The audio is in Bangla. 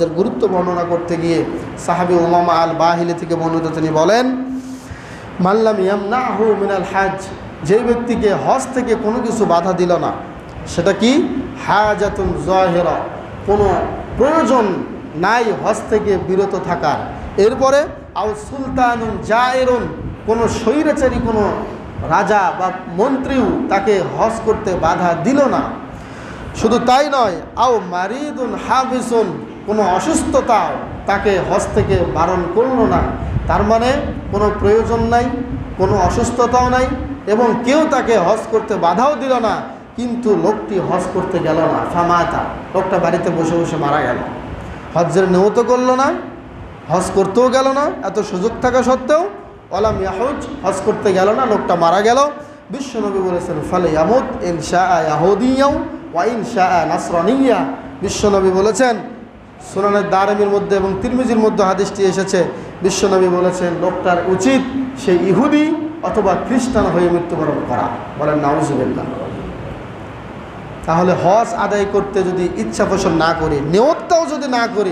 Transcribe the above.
এর গুরুত্ব বর্ণনা করতে গিয়ে সাহাবী উমামা আল বাহিলি থেকে বর্ণিত, তিনি বলেন, মাল্লাম ইয়ামনাহু মিনাল হজ, যে ব্যক্তিকে হজ থেকে কোনো কিছু বাধা দিল না, সেটা কি হাজাতুন জাহিরা, কোনো প্রয়োজন নাই হজ থেকে বিরত থাকার। এরপরে আও সুলতানুন জায়রুন, কোনো স্বৈরাচারী কোনো রাজা বা মন্ত্রীও তাকে হজ করতে বাধা দিল না। শুধু তাই নয়, আও মারিদুন হাবিসুন, কোনো অসুস্থতাও তাকে হজ থেকে বারণ করল না। তার মানে কোনো প্রয়োজন নাই, কোনো অসুস্থতাও নাই, এবং কেউ তাকে হজ করতে বাধাও দিল না, কিন্তু লোকটি হজ করতে গেল না। ফামাতা, লোকটা বাড়িতে বসে বসে মারা গেল, হজ্জের নিয়ত করল না, হজ করতেও গেল না, এত সুযোগ থাকা সত্ত্বেও ওয়ালাম ইয়াহুজ, হজ করতে গেল না, লোকটা মারা গেল। বিশ্বনবী বলেছেন, ফালে ইয়ামুত ইনশা ইয়াহুদিয়াও ওয়া ইনশা নাসরানিয়া। বিশ্বনবী বলেছেন, সুনানের দারমির মধ্যে এবং তিরমিজির মধ্যে হাদিসটি এসেছে, বিশ্বনবী বলেছেন লোকটার উচিত সে ইহুদি অথবা খ্রিস্টান হয়ে মৃত্যুবরণ করা। বলেন নাউজুবিল্লাহ। তাহলে হজ আদায় করতে যদি ইচ্ছা পোষণ না করি, নিয়তটাও যদি না করি,